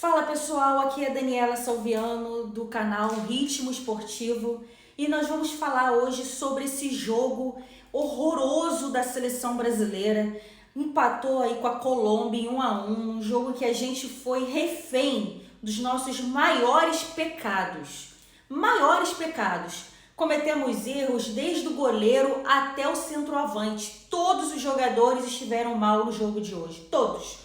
Fala pessoal, aqui é a Daniela Salviano do canal Ritmo Esportivo e nós vamos falar hoje sobre esse jogo horroroso da seleção brasileira. Empatou aí com a Colômbia em 1-1, um jogo que a gente foi refém dos nossos maiores pecados. Maiores pecados. Cometemos erros desde o goleiro até o centroavante. Todos os jogadores estiveram mal no jogo de hoje, todos.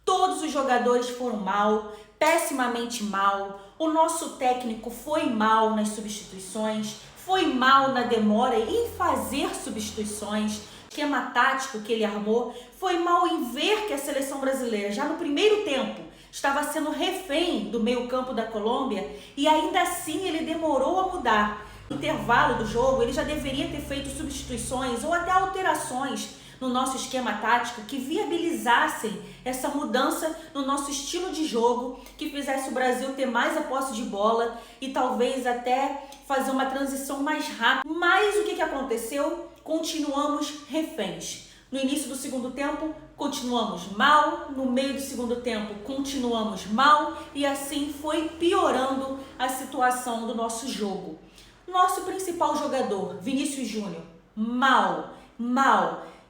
Todos os jogadores foram mal, pessimamente mal. O nosso técnico foi mal nas substituições, foi mal na demora em fazer substituições. O esquema tático que ele armou foi mal em ver que a seleção brasileira, já no primeiro tempo, estava sendo refém do meio-campo da Colômbia e ainda assim ele demorou a mudar. No intervalo do jogo, ele já deveria ter feito substituições ou até alterações no nosso esquema tático que viabilizassem essa mudança no nosso estilo de jogo, que fizesse o Brasil ter mais a posse de bola e talvez até fazer uma transição mais rápida. Mas o que aconteceu? Continuamos reféns. No início do segundo tempo, continuamos mal, no meio do segundo tempo, continuamos mal e assim foi piorando a situação do nosso jogo. Nosso principal jogador, Vinícius Júnior, mal.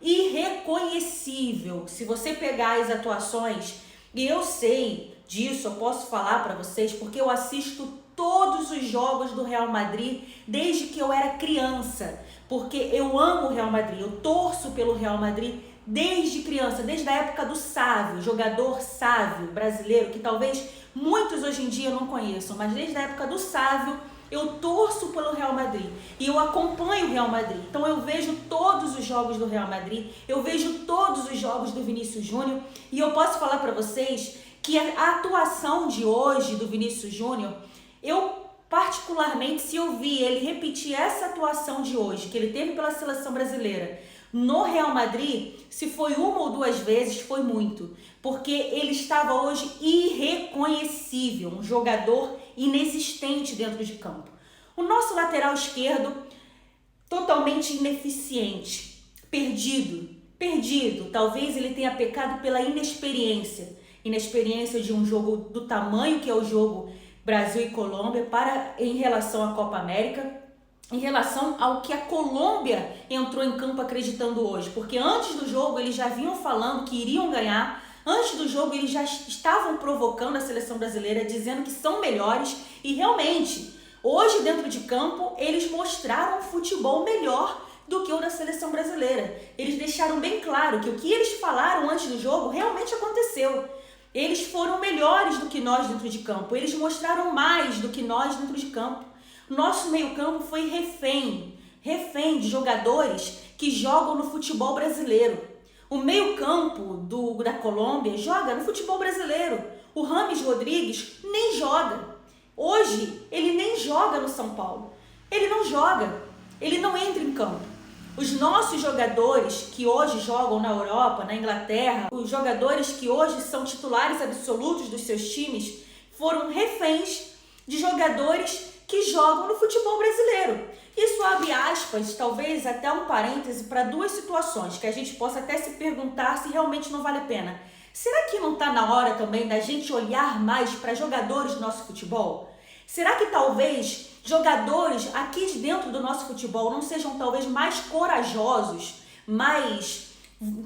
Irreconhecível. Se você pegar as atuações, e eu sei disso, eu posso falar para vocês, porque eu assisto todos os jogos do Real Madrid desde que eu era criança, porque eu amo o Real Madrid, eu torço pelo Real Madrid desde criança, desde a época do Sávio, jogador Sávio brasileiro, que talvez muitos hoje em dia não conheçam, mas desde a época do Sávio eu torço pelo Real Madrid e eu acompanho o Real Madrid. Então eu vejo todos os jogos do Real Madrid, eu vejo todos os jogos do Vinícius Júnior e eu posso falar para vocês que a atuação de hoje do Vinícius Júnior, eu particularmente, se eu vi ele repetir essa atuação de hoje, que ele teve pela seleção brasileira, no Real Madrid, se foi uma ou duas vezes, foi muito, porque ele estava hoje irreconhecível, um jogador inexistente dentro de campo. O nosso lateral esquerdo, totalmente ineficiente, perdido, talvez ele tenha pecado pela inexperiência de um jogo do tamanho que é o jogo Brasil e Colômbia em relação à Copa América, em relação ao que a Colômbia entrou em campo acreditando hoje, porque antes do jogo eles já vinham falando que iriam ganhar, antes do jogo eles já estavam provocando a seleção brasileira, dizendo que são melhores e realmente, hoje dentro de campo, eles mostraram um futebol melhor do que o da seleção brasileira. Eles deixaram bem claro que o que eles falaram antes do jogo realmente aconteceu. Eles foram melhores do que nós dentro de campo, eles mostraram mais do que nós dentro de campo. Nosso meio-campo foi refém de jogadores que jogam no futebol brasileiro. O meio-campo da Colômbia joga no futebol brasileiro. O James Rodrigues nem joga. Hoje, ele nem joga no São Paulo. Ele não joga, ele não entra em campo. Os nossos jogadores que hoje jogam na Europa, na Inglaterra, os jogadores que hoje são titulares absolutos dos seus times, foram reféns de jogadores que jogam no futebol brasileiro. Isso abre aspas, talvez até um parêntese para duas situações que a gente possa até se perguntar se realmente não vale a pena. Será que não está na hora também da gente olhar mais para jogadores do nosso futebol? Será que talvez jogadores aqui dentro do nosso futebol não sejam talvez mais corajosos,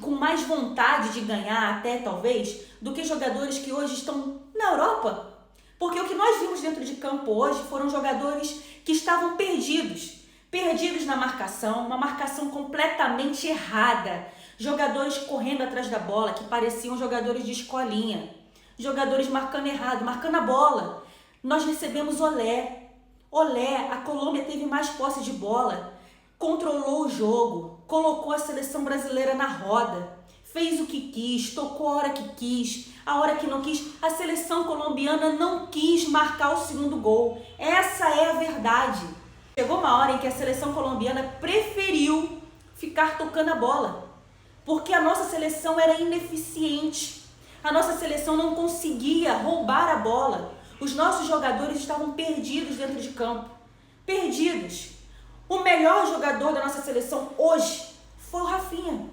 com mais vontade de ganhar até talvez, do que jogadores que hoje estão na Europa? Porque o que nós vimos dentro de campo hoje foram jogadores que estavam perdidos na marcação, uma marcação completamente errada, jogadores correndo atrás da bola que pareciam jogadores de escolinha, jogadores marcando errado, marcando a bola. Nós recebemos Olé, a Colômbia teve mais posse de bola, controlou o jogo, colocou a seleção brasileira na roda, fez o que quis, tocou a hora que quis, a hora que não quis. A seleção colombiana não quis marcar o segundo gol. Essa é a verdade. Chegou uma hora em que a seleção colombiana preferiu ficar tocando a bola, porque a nossa seleção era ineficiente. A nossa seleção não conseguia roubar a bola. Os nossos jogadores estavam perdidos dentro de campo. Perdidos. O melhor jogador da nossa seleção hoje foi o Rafinha.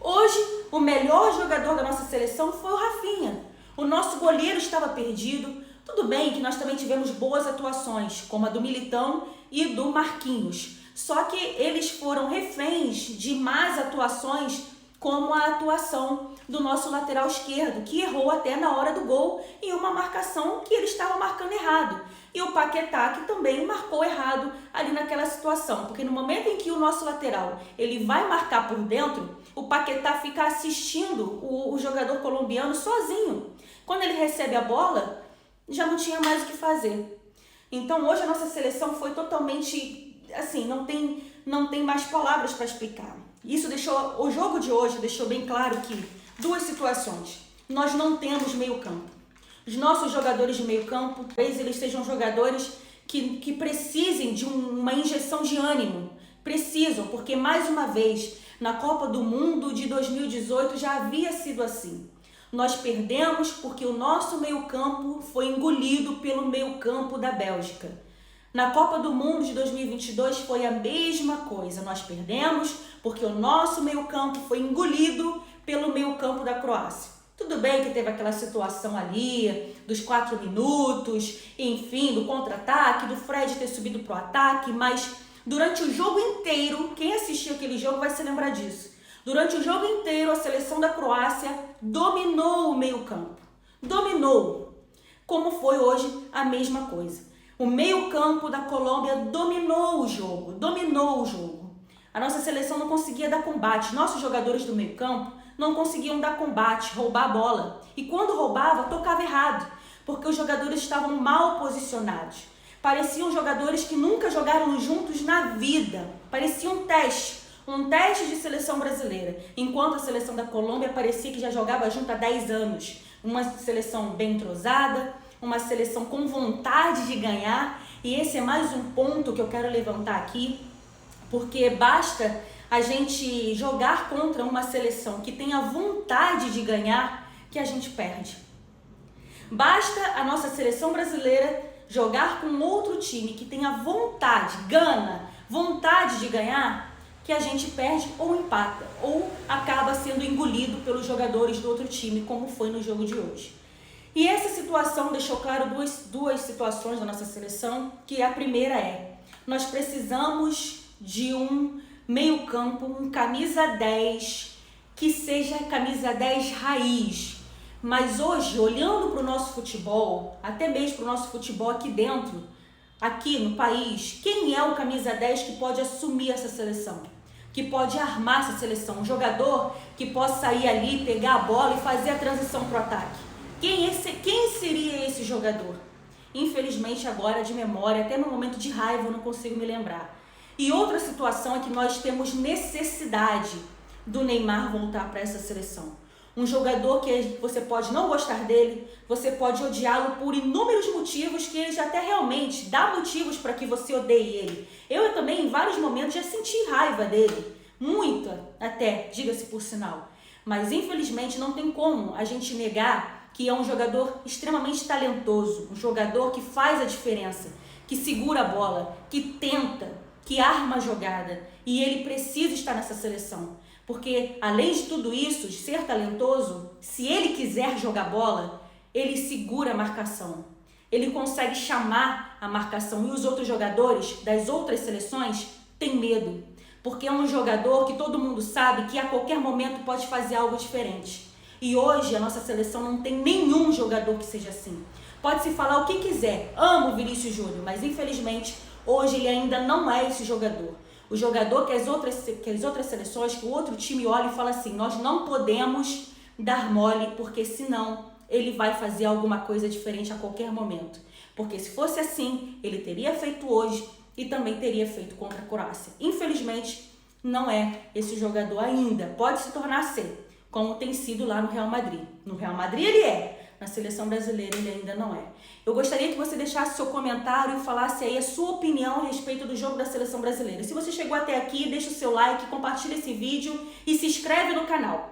Hoje, o melhor jogador da nossa seleção foi o Rafinha. O nosso goleiro estava perdido. Tudo bem que nós também tivemos boas atuações, como a do Militão e do Marquinhos. Só que eles foram reféns de más atuações, como a atuação do nosso lateral esquerdo, que errou até na hora do gol em uma marcação que ele estava marcando errado. E o Paquetá, que também marcou errado ali naquela situação, porque no momento em que o nosso lateral ele vai marcar por dentro, o Paquetá fica assistindo o jogador colombiano sozinho. Quando ele recebe a bola, já não tinha mais o que fazer. Então hoje a nossa seleção foi totalmente, assim, não tem mais palavras para explicar. Isso deixou, o jogo de hoje deixou bem claro que duas situações. Nós não temos meio campo. Os nossos jogadores de meio campo, talvez eles sejam jogadores que precisem de uma injeção de ânimo. Precisam, porque mais uma vez, na Copa do Mundo de 2018 já havia sido assim. Nós perdemos porque o nosso meio campo foi engolido pelo meio campo da Bélgica. Na Copa do Mundo de 2022 foi a mesma coisa. Nós perdemos porque o nosso meio-campo foi engolido pelo meio-campo da Croácia. Tudo bem que teve aquela situação ali dos 4 minutos, enfim, do contra-ataque, do Fred ter subido para o ataque, mas durante o jogo inteiro, quem assistiu aquele jogo vai se lembrar disso. Durante o jogo inteiro, a seleção da Croácia dominou o meio-campo. Dominou. Como foi hoje a mesma coisa. O meio-campo da Colômbia dominou o jogo. A nossa seleção não conseguia dar combate. Nossos jogadores do meio-campo não conseguiam dar combate, roubar a bola. E quando roubava, tocava errado, porque os jogadores estavam mal posicionados. Pareciam jogadores que nunca jogaram juntos na vida. Parecia um teste de seleção brasileira. Enquanto a seleção da Colômbia parecia que já jogava junto há 10 anos. Uma seleção bem entrosada, uma seleção com vontade de ganhar, e esse é mais um ponto que eu quero levantar aqui, porque basta a gente jogar contra uma seleção que tenha vontade de ganhar, que a gente perde. Basta a nossa seleção brasileira jogar com outro time que tenha vontade, gana, vontade de ganhar, que a gente perde ou empata, ou acaba sendo engolido pelos jogadores do outro time, como foi no jogo de hoje. E essa situação deixou claro duas situações da nossa seleção, que a primeira é, nós precisamos de um meio-campo, um camisa 10, que seja camisa 10 raiz. Mas hoje, olhando para o nosso futebol, até mesmo para o nosso futebol aqui dentro, aqui no país, quem é o camisa 10 que pode assumir essa seleção? Que pode armar essa seleção? Um jogador que possa sair ali, pegar a bola e fazer a transição para o ataque. Quem seria esse jogador? Infelizmente agora de memória, até no momento de raiva eu não consigo me lembrar. E outra situação é que nós temos necessidade do Neymar voltar para essa seleção. Um jogador que você pode não gostar dele, você pode odiá-lo por inúmeros motivos, que ele até realmente dá motivos para que você odeie ele. Eu também em vários momentos já senti raiva dele, muita até, diga-se por sinal. Mas infelizmente não tem como a gente negar que é um jogador extremamente talentoso, um jogador que faz a diferença, que segura a bola, que tenta, que arma a jogada, e ele precisa estar nessa seleção, porque além de tudo isso, de ser talentoso, se ele quiser jogar bola, ele segura a marcação, ele consegue chamar a marcação, e os outros jogadores das outras seleções têm medo, porque é um jogador que todo mundo sabe que a qualquer momento pode fazer algo diferente. E hoje a nossa seleção não tem nenhum jogador que seja assim. Pode-se falar o que quiser, amo o Vinícius Júnior, mas infelizmente hoje ele ainda não é esse jogador. O jogador que as outras seleções, que o outro time olha e fala assim, nós não podemos dar mole, porque senão ele vai fazer alguma coisa diferente a qualquer momento. Porque se fosse assim, ele teria feito hoje e também teria feito contra a Croácia. Infelizmente, não é esse jogador ainda. Pode se tornar ser, como tem sido lá no Real Madrid. No Real Madrid ele é, na seleção brasileira ele ainda não é. Eu gostaria que você deixasse seu comentário e falasse aí a sua opinião a respeito do jogo da seleção brasileira. Se você chegou até aqui, deixa o seu like, compartilha esse vídeo e se inscreve no canal.